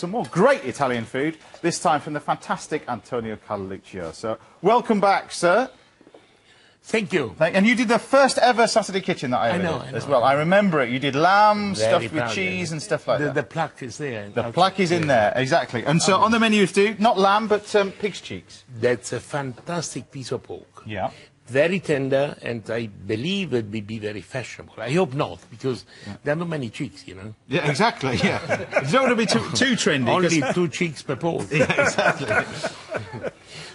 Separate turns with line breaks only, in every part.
some more great Italian food, this time from the fantastic Antonio Carluccio. So, welcome back, sir.
Thank you.
And you did the first ever Saturday Kitchen that I ever did as well. I remember it. You did lamb, stuffed with cheese and stuff like that.
The plaque is there.
The plaque is in there, exactly. And so on the menu is not lamb, but pig's cheeks.
That's a fantastic piece of pork.
Yeah.
Very tender, and I believe it will be very fashionable. I hope not, because there are not many cheeks, you know.
Yeah, exactly, yeah. You don't want to be too trendy.
Only 2 cheeks per pork.
Yeah, exactly.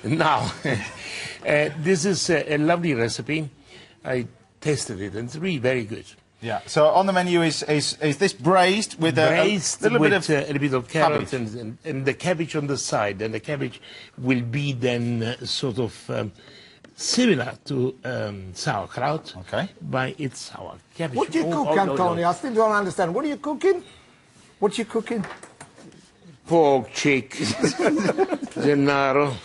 Now, this is a lovely recipe. I tasted it, and it's really very good.
Yeah. So on the menu is this braised with a little bit of
carrot and the cabbage on the side, and the cabbage will be then sort of similar to sauerkraut.
Okay.
But it's sour cabbage.
What do you cook, Antonio? I still don't understand. What are you cooking? What you cooking?
Pork cheek, Gennaro.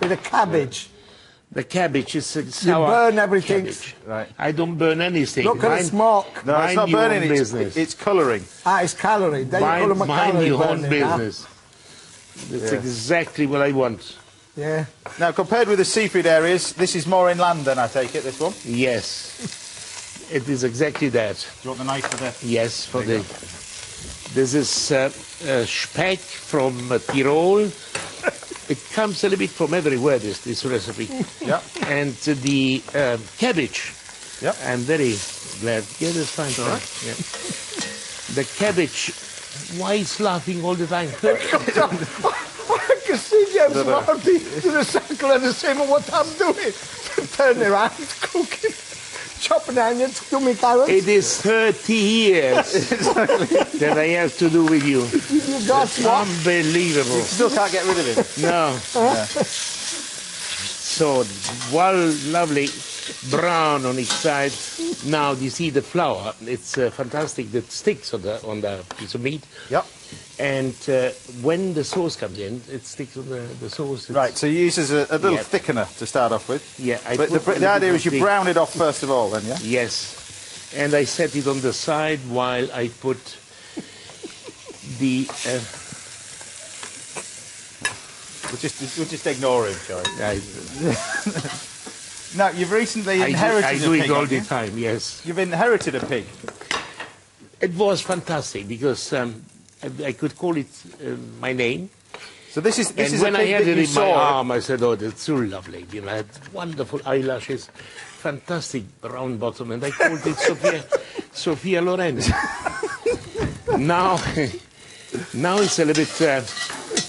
With a cabbage.
The cabbage is sour.
You burn everything.
Cabbage.
Right.
I don't burn anything.
Look at the smoke.
No, it's not burning. It's colouring.
Ah, it's calorie. Then you call them a
mind
calorie
your own
burning,
business. That's exactly what I want.
Yeah.
Now, compared with the seafood areas, this is more inland then, I take it, this one?
Yes. It is exactly that.
Do you want the knife for the...
Yes, for the... This is speck from Tyrol. It comes a little bit from everywhere, this recipe.
Yeah.
And the cabbage.
Yeah.
I'm very glad. Yeah, that's fine.
All right.
Yeah. The cabbage. Why is laughing all the time?
I can see James Marty to the circle and the same what I'm doing. Turn around, cooking, chopping onions, do me carrots.
It is 30 years that I have to do with you.
You got what?
Unbelievable.
You still can't get rid of it.
No.
Yeah.
So, lovely brown on each side. Now you see the flour. It's fantastic. That sticks on the piece of meat.
Yep.
And when the sauce comes in, it sticks on the sauce.
Right. So you use as a little thickener to start off with.
Yeah.
But the idea is you brown it off first of all, then, yeah.
Yes. And I set it on the side while I put the.
We'll just ignore him, sorry. Now, you've recently inherited a pig.
I do it all the time, yes.
You've inherited a pig.
It was fantastic because I could call it my name.
So this is
when
a
I
pig
had
that
it
you
in my
saw.
arm, I said, "Oh, that's so lovely." You know, I had wonderful eyelashes, fantastic brown bottom, and I called it Sophia Loren. Now it's a little bit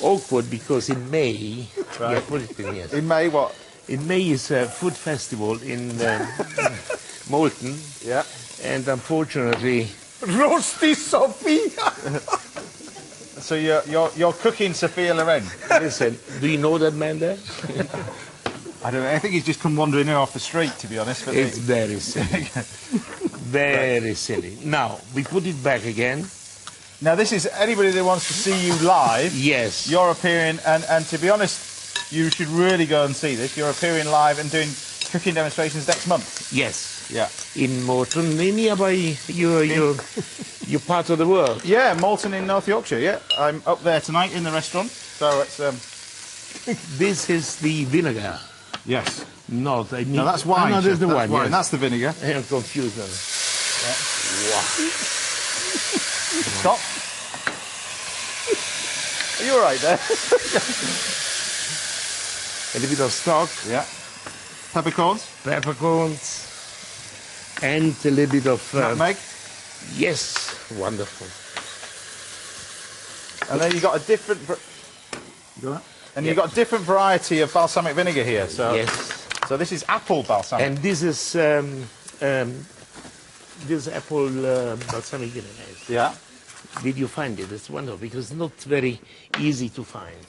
awkward because in May, yeah, put it in, yes.
In May, what?
In May is a food festival in Molten.
Yeah.
And unfortunately,
Roasty Sophia.
So you're cooking Sophia Loren.
Listen, do you know that man there?
I don't know. I think he's just come wandering in off the street, to be honest. But
It's very silly. Very silly. Now, we put it back again.
Now, this is anybody that wants to see you live.
Yes.
You're appearing, and to be honest, you should really go and see this. You're appearing live and doing cooking demonstrations next month.
Yes.
Yeah.
In Morton, nearby your part of the world.
Yeah, Malton in North Yorkshire, yeah. I'm up there tonight in the restaurant, so it's...
This is the vinegar.
Yes.
No,
that's wine.
No, there's the wine.
Wine.
Yes.
That's the vinegar.
I am confused now.
Yeah.
Wow.
Stop. Are you all right there?
A little bit of stock.
Yeah. Peppercorns.
Peppercorns. And a little bit of...
Nutmeg.
Yes. Wonderful.
And then you've got a different... And you've got a different variety of balsamic vinegar here. So,
yes.
So this is apple balsamic.
And this is apple balsamic vinegar.
Yeah.
Did you find it? It's wonderful because it's not very easy to find.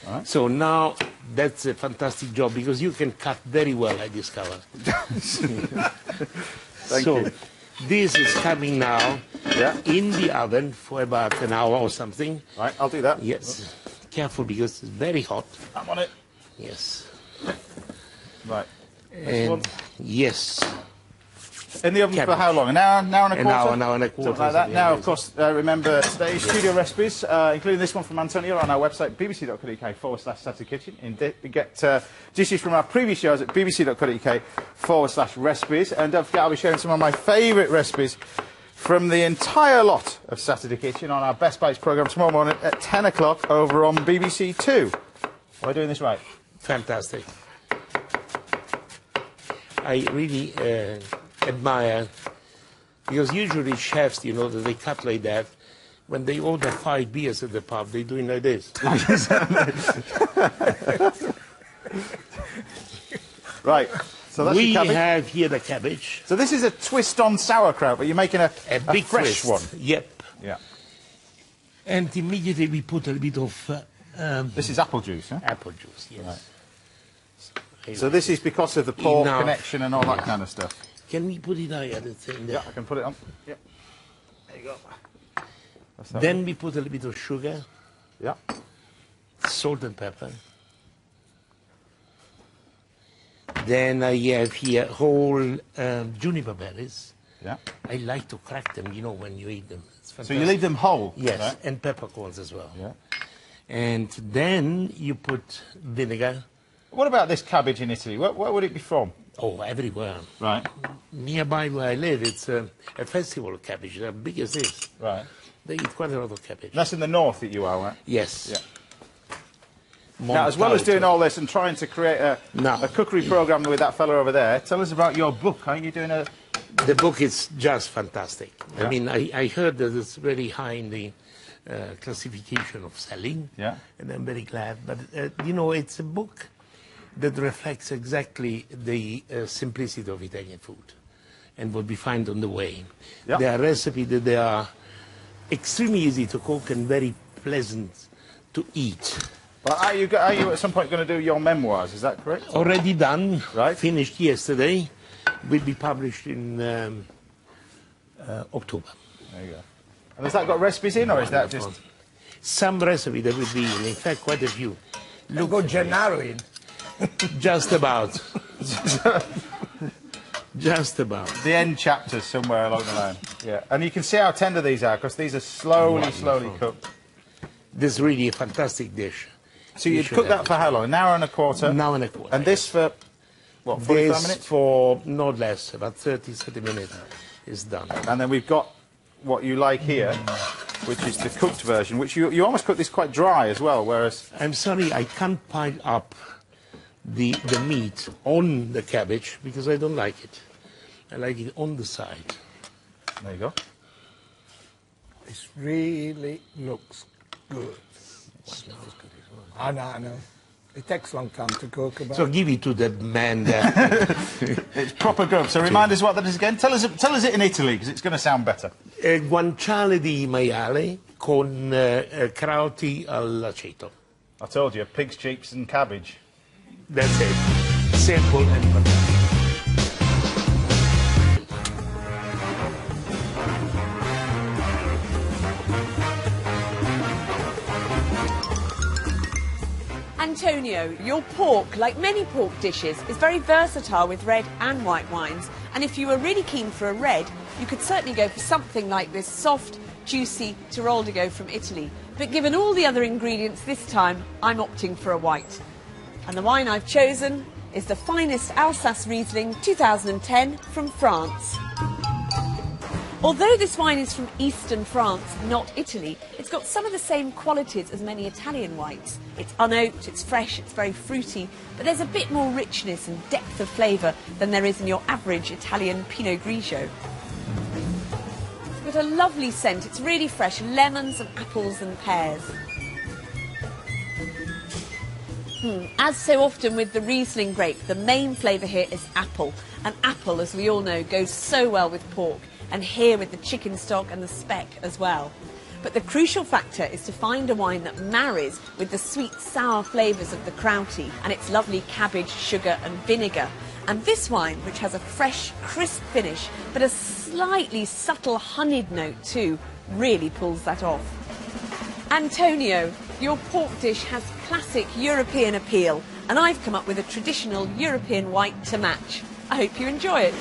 All right.
So now that's a fantastic job because you can cut very well, I discovered.
Thank you.
This is coming now in the oven for about an hour or something.
Right, I'll do that.
Yes. Careful because it's very hot.
I'm on it.
Yes.
Right.
And yes.
In the oven for
cabbage.
how long? An hour and a quarter?
An hour and a quarter.
Something like that.
something
Now,
like
of course, remember today's studio recipes, including this one from Antonio on our website, bbc.co.uk/Saturday Kitchen. You get dishes from our previous shows at bbc.co.uk/recipes. And don't forget, I'll be sharing some of my favourite recipes from the entire lot of Saturday Kitchen on our Best Bites programme tomorrow morning at 10 o'clock over on BBC Two. Am I doing this right?
Fantastic. I really admire, because usually chefs, you know, that they cut like that. When they order 5 beers at the pub, they're doing like this.
Right. So that's
We
your cabbage.
have here the cabbage.
So this is a twist on sauerkraut, but you're making a
Big
fresh
twist.
one.
Yep.
Yeah.
And immediately we put a bit of
This is apple juice, huh?
apple juice, yes.
So this is because of the pork
Enough.
connection and all that kind of stuff.
Can we put it higher, the thing there?
Yeah, I can put it on. Yep. There you go. That's that
Then we put a little bit of sugar,
one. Yeah.
salt and pepper. Then I have here whole juniper berries.
Yeah.
I like to crack them, you know, when you eat them. It's
So
fantastic.
you leave them whole?
Yes,
right?
and peppercorns as well.
Yeah.
And then you put vinegar.
What about this cabbage in Italy? Where would it be from?
Oh, everywhere.
Right.
Nearby where I live, it's a festival of cabbage. They're big as this.
Right.
They eat quite a lot of cabbage.
That's in the north that you are, right?
Yes.
Yeah. Now, as well as doing
Montalto.
all this and trying to create a cookery programme with that fella over there, tell us about your book. Aren't you doing a...
The book is just fantastic.
Yeah.
I mean, I heard that it's very high in the classification of selling.
Yeah.
And I'm very glad. But, you know, it's a book that reflects exactly the simplicity of Italian food and what we find on the way.
Yeah.
There are recipes that they are extremely easy to cook and very pleasant to eat.
But are you at some point going to do your memoirs? Is that correct?
Already done,
Right.
finished yesterday, will be published in October.
There you go. And has that got recipes in, or is that just...
Some recipe there will be in fact, quite a few.
Look, go Gennaro in.
Just about. Just about.
The end chapters somewhere along the line. Yeah. And you can see how tender these are, because these are slowly cooked.
This is really a fantastic dish.
So you'd cook that for how long? An hour and a quarter?
An hour and a quarter.
And this for, what, 45
This
minutes?
for not less, about 30 minutes is done.
And then we've got what you like here, which is the cooked version, which you almost cook this quite dry as well, whereas...
I'm sorry, I can't pile up the meat on the cabbage because I don't like it. I like it on the side.
There you go.
This really looks good. I know. It takes a long time to cook.
So give it to that man there.
It's proper good. So remind us what that is again. Tell us it in Italy, because it's going to sound better.
Guanciale di maiale con crauti all'aceto.
I told you, pig's cheeks and cabbage.
That's it. Simple and fantastic.
Antonio, your pork, like many pork dishes, is very versatile with red and white wines. And if you were really keen for a red, you could certainly go for something like this soft, juicy Tiroldigo from Italy. But given all the other ingredients this time, I'm opting for a white. And the wine I've chosen is the finest Alsace Riesling 2010 from France. Although this wine is from eastern France, not Italy, it's got some of the same qualities as many Italian whites. It's unoaked, it's fresh, it's very fruity, but there's a bit more richness and depth of flavour than there is in your average Italian Pinot Grigio. It's got a lovely scent, it's really fresh, lemons and apples and pears. As so often with the Riesling grape, the main flavour here is apple. And apple, as we all know, goes so well with pork. And here with the chicken stock and the speck as well. But the crucial factor is to find a wine that marries with the sweet, sour flavours of the krauti and its lovely cabbage, sugar and vinegar. And this wine, which has a fresh, crisp finish, but a slightly subtle honeyed note too, really pulls that off. Antonio, your pork dish has classic European appeal, and I've come up with a traditional European white to match. I hope you enjoy it.